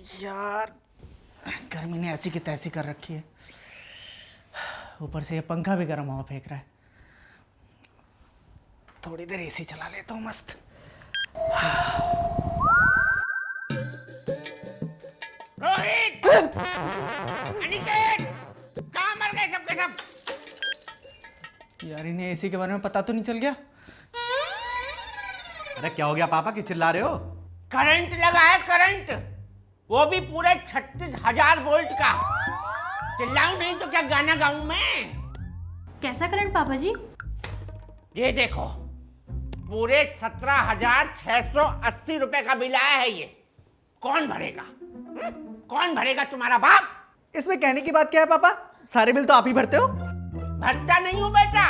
यार गर्मी ने ऐसी की तैसी कर रखी है, ऊपर से ये पंखा भी गर्म हवा फेंक रहा है। थोड़ी देर एसी चला लेता हूँ मस्त। रोहित, अनिकेत, कहाँ मर गए सबके सब? यार इन्हें एसी के बारे में पता तो नहीं चल गया? अरे क्या हो गया पापा, क्यों चिल्ला रहे हो? करंट लगा है, करंट, वो भी पूरे 36,000 वोल्ट का। चिल्लाऊं नहीं तो क्या गाना गाऊं मैं? कैसा करंट पापा जी? ये देखो, पूरे 17,680 रुपए का बिल आया है। ये कौन भरेगा? कौन भरेगा? तुम्हारा बाप? इसमें कहने की बात क्या है पापा, सारे बिल तो आप ही भरते हो। भरता नहीं हूं बेटा,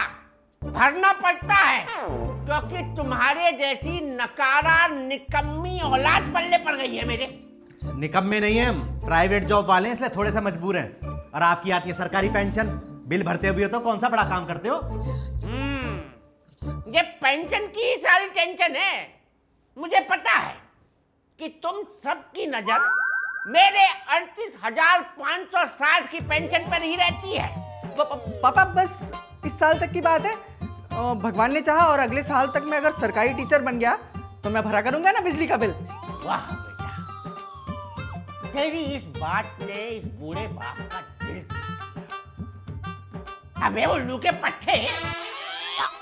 भरना पड़ता है, क्योंकि तुम्हारे जैसी नकारा निकम्मी औलाद पल्ले पड़ गई है मेरे। निकम्मे नहीं है हम, प्राइवेट जॉब वाले हैं, इसलिए थोड़े से मजबूर हैं। और आपकी आती है सरकारी पेंशन, बिल भरते भी हो तो कौन सा बड़ा काम करते हो? ये पेंशन की सारी टेंशन है। मुझे पता है कि तुम सबकी नजर मेरे 38,560 की पेंशन पर ही रहती है। पापा बस इस साल तक की बात है, भगवान ने चाहा और अगले साल तक मैं अगर सरकारी टीचर बन गया तो मैं भरा करूंगा ना बिजली का बिल। वाह बेटा, तेरी इस बात ने इस बूढ़े बाप का दिल। अबे उल्लू के पट्टे,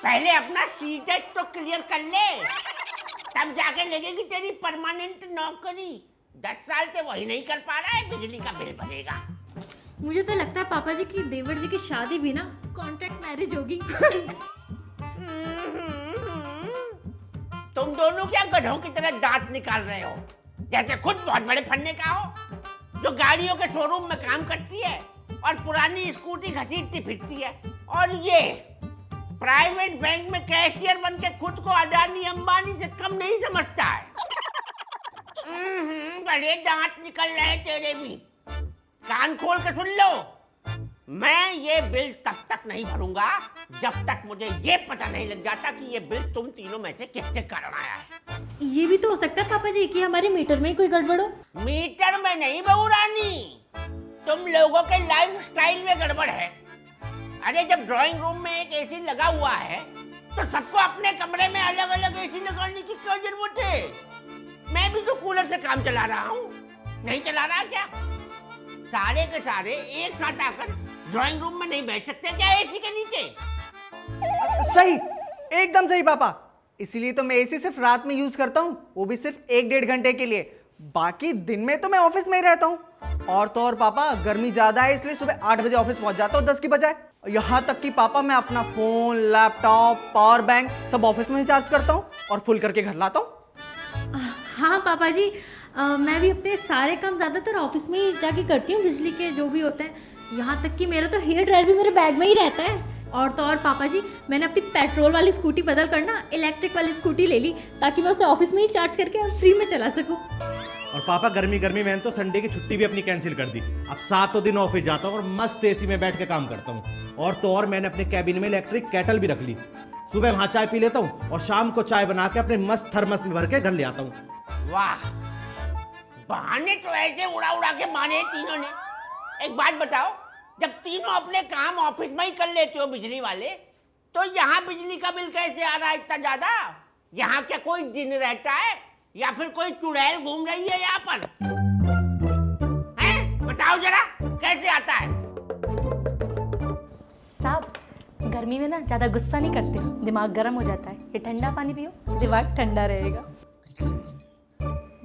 पहले अपना सीटेट तो क्लियर कर ले, तब जाके लगेगी तेरी परमानेंट नौकरी। 10 साल से वही नहीं कर पा रहा है, बिजली का बिल भरेगा। मुझे तो लगता है पापा जी की देवर जी की शादी भी ना कॉन्ट्रैक्ट मैरिज होगी। तुम दोनों क्या गधों की तरह दांत निकाल रहे हो, जैसे खुद बहुत बड़े फन्ने का हो, जो गाड़ियों के शोरूम में काम करती है और पुरानी स्कूटी घसीटती फिरती है, और ये प्राइवेट बैंक में कैशियर बन के खुद को अडानी अंबानी से कम नहीं समझता है। बड़े दांत निकल रहे हैं तेरे भी। कान खोल के सुन लो, मैं ये बिल तब तक नहीं भरूंगा जब तक मुझे ये पता नहीं लग जाता कि ये बिल तुम तीनों में से किसके कारण आया है। ये भी तो हो सकता है पापा जी कि हमारे मीटर में कोई गड़बड़ हो। मीटर में नहीं बहू रानी, तुम लोगों के लाइफ स्टाइल में गड़बड़ है। अरे जब ड्राइंग रूम में एक एसी लगा हुआ है तो सबको अपने कमरे में अलग अलग एसी लगाने की क्या जरूरत है? मैं भी तो कूलर से काम चला रहा हूँ, नहीं चला रहा क्या? सारे के सारे एक साथ आकर ड्राइंग रूम में नहीं बैठ सकते क्या एसी के नीचे? सही, एकदम सही पापा। इसीलिए तो मैं एसी सिर्फ रात में यूज करता हूँ, वो भी सिर्फ 1-1.5 घंटे के लिए। बाकी दिन में तो मैं ऑफिस में ही रहता हूँ। और तो और पापा गर्मी ज्यादा है, इसलिए सुबह 8 बजे ऑफिस पहुंच जाता हूँ 10 की बजाय। यहाँ तक कि पापा मैं अपना फोन, लैपटॉप, पावर बैंक सब ऑफिस में ही चार्ज करता हूँ और फुल करके घर लाता हूँ। हाँ पापा जी, मैं भी अपने सारे काम ज़्यादातर ऑफिस में ही जाके करती हूँ, बिजली के जो भी होते हैं। यहाँ तक कि मेरा तो हेयर ड्रायर भी मेरे बैग में ही रहता है। और तो और पापा जी, मैंने अपनी पेट्रोल वाली स्कूटी बदल कर ना इलेक्ट्रिक वाली स्कूटी ले ली, ताकि मैं उसे ऑफिस में ही चार्ज करके और फ्री में चला सकूँ। और पापा गर्मी मैंने तो संडे की छुट्टी भी अपनी कैंसिल कर दी। अब 7 दिन ऑफिस जाता हूँ और मस्त एसी में बैठ के काम करता हूँ। और तो और मैंने अपने कैबिन में इलेक्ट्रिक केटल भी रख ली, सुबह वहाँ चाय पी लेता हूँ और शाम को चाय बना के अपने मस्त थर्मस में भर के घर ले आता हूँ। वाह, बहाने तो ऐसे उड़ा उड़ा के मारे तीनों ने। एक बात बताओ, जब तीनों अपने काम ऑफिस में ही कर लेते हो बिजली वाले, तो यहाँ बिजली का बिल कैसे आ रहा है इतना ज्यादा? यहाँ क्या कोई जिन रहता है या फिर कोई चुड़ैल घूम रही है यहाँ पर? हैं? बताओ जरा, कैसे आता है? साहब, गर्मी में ना ज्यादा गुस्सा नहीं करते, दिमाग गर्म हो जाता है। ये ठंडा पानी पियो, दिमाग ठंडा रहेगा।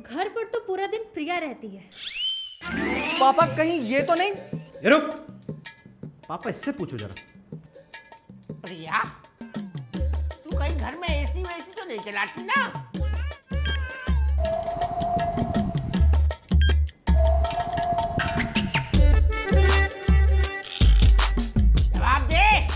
घर पर तो पूरा दिन प्रिया रहती है। पापा कहीं ये तो नहीं? ये रुक, पापा इससे पूछो जरा। प्रिया, तू कहीं घर में एसी वैसी तो नहीं चलाती ना? जवाब दे,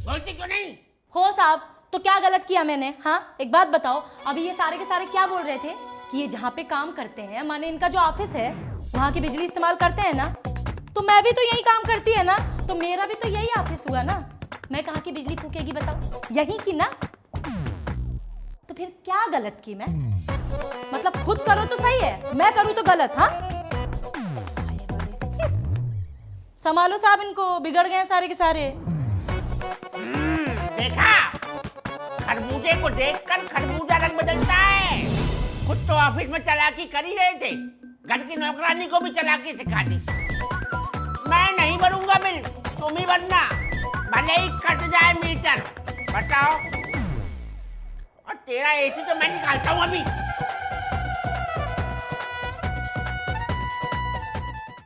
बोलती क्यों नहीं? हो साहब, तो क्या गलत किया मैंने? हाँ, एक बात बताओ, अभी ये सारे के सारे क्या बोल रहे थे कि ये जहाँ पे काम करते हैं, माने इनका जो ऑफिस है वहाँ की बिजली इस्तेमाल करते हैं ना, तो मैं भी तो यही काम करती है ना, तो मेरा भी तो यही ऑफिस हुआ ना। मैं कहाँ की बिजली फूकेगी बताओ? यही की ना। तो फिर क्या गलत की मैं? मतलब खुद करो तो सही है, मैं करूँ तो गलत? हाँ संभालो साहब इनको, बिगड़ गए हैं सारे के सारे। देखा, खरबूजे को देखकर खरबूजा रंग बदलता है। खुद तो ऑफिस में चालाकी कर ही रहे थे, घर की नौकरानी को भी चालाकी सिखा दी। मैं नहीं भरूंगा बिल, तुम ही भरना, भले ही कट जाए मीटर। बताओ, और तेरा एसी तो मैं निकालता हूँ अभी।